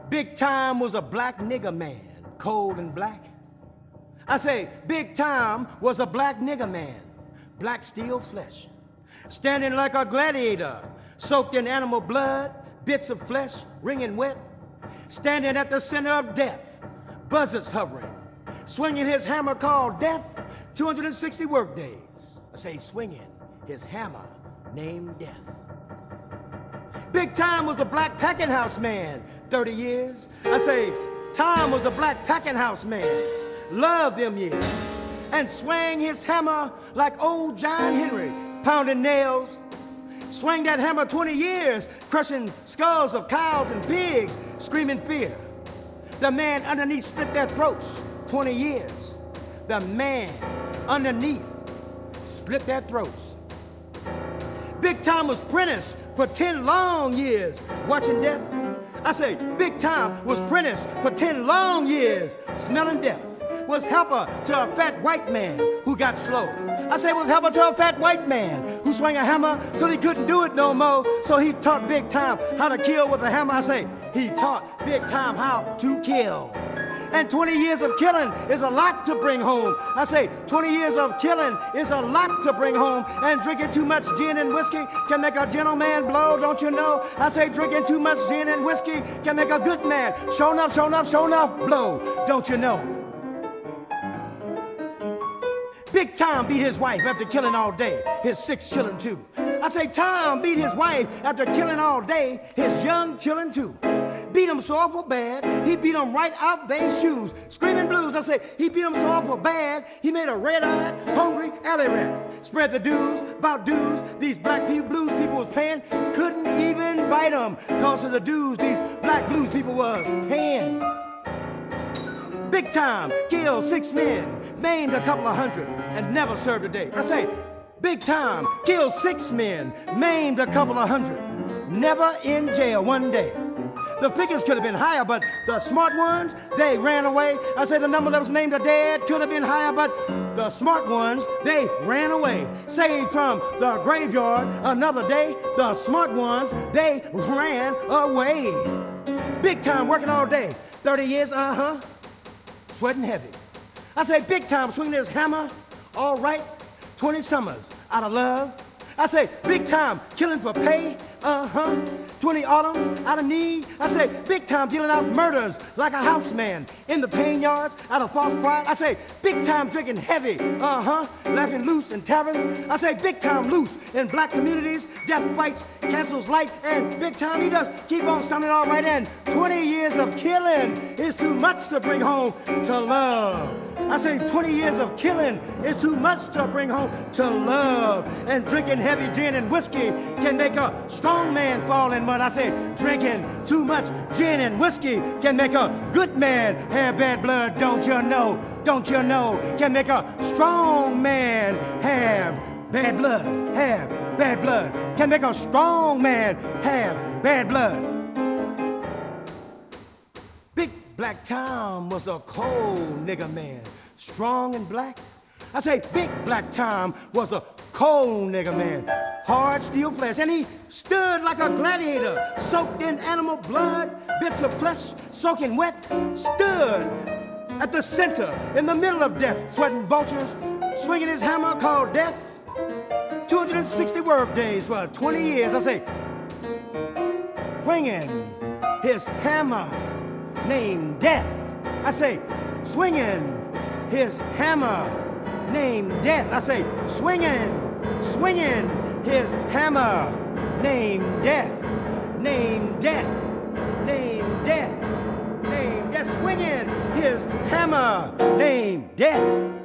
Big Time was a black nigger man, cold and black. I say, Big Time was a black nigger man, black steel flesh, standing like a gladiator, soaked in animal blood, bits of flesh wringing wet, standing at the center of death, buzzards hovering, swinging his hammer called death, 260 work days. I say, swinging his hammer named death. Big Time was a black packing house man, 30 years. I say, Time was a black packing house man, loved them years, and swang his hammer like old John Henry, pounding nails. Swang that hammer 20 years, crushing skulls of cows and pigs, screaming fear. The man underneath split their throats, 20 years. The man underneath split their throats. Big Time was Prentice for 10 long years, watching death. I say, Big Time was Prentice for 10 long years, smelling death. Was helper to a fat white man who got slow. I say, was helper to a fat white man who swung a hammer till he couldn't do it no more. So he taught Big Time how to kill with a hammer. I say, he taught Big Time how to kill. And 20 years of killing is a lot to bring home. I say, 20 years of killing is a lot to bring home. And drinking too much gin and whiskey can make a gentleman blow, don't you know? I say, drinking too much gin and whiskey can make a good man show enough blow, don't you know? Big Time beat his wife after killing all day, his 6 children too. I say, Time beat his wife after killing all day, his young children too. Beat him so awful bad, he beat him right out their shoes. Screaming blues, I say, he beat him so awful bad, he made a red-eyed, hungry alley rat. Spread the dues, about dues, these black people, blues people was paying, couldn't even bite them, cause of the dues these black blues people was paying. Big Time killed 6 men, maimed a couple of hundred, and never served a day. I say, Big Time killed 6 men, maimed a couple of hundred, never in jail one day. The figures could have been higher, but the smart ones, they ran away. I say the number that was named a dead could have been higher, but the smart ones, they ran away. Saved from the graveyard another day, the smart ones, they ran away. Big Time working all day, 30 years, sweating heavy. I say, Big Time swinging his hammer, all right, 20 summers out of love. I say, Big Time killing for pay, 20 autumns out of need. I say, Big Time dealing out murders like a houseman in the pain yards out of false pride. I say, Big Time drinking heavy, laughing loose in taverns. I say, Big Time loose in black communities, death fights, castles light, and Big Time he does keep on stumbling all right in. 20 years of killing is too much to bring home to love. I say 20 years of killing is too much to bring home to love. And drinking heavy gin and whiskey can make a strong man fall in mud. I say drinking too much gin and whiskey can make a good man have bad blood. Don't you know? Don't you know? Can make a strong man have bad blood. Have bad blood. Can make a strong man have bad blood. Black Time was a cold nigger man, strong and black. I say Big Black Time was a cold nigger man, hard steel flesh, and he stood like a gladiator, soaked in animal blood, bits of flesh soaking wet, stood at the center, in the middle of death, sweating vultures, swinging his hammer called death. 260 work days for 20 years, I say, swinging his hammer named death. I say, swinging his hammer named death. I say, swinging his hammer named death, named death, named death, named death, swinging his hammer named death.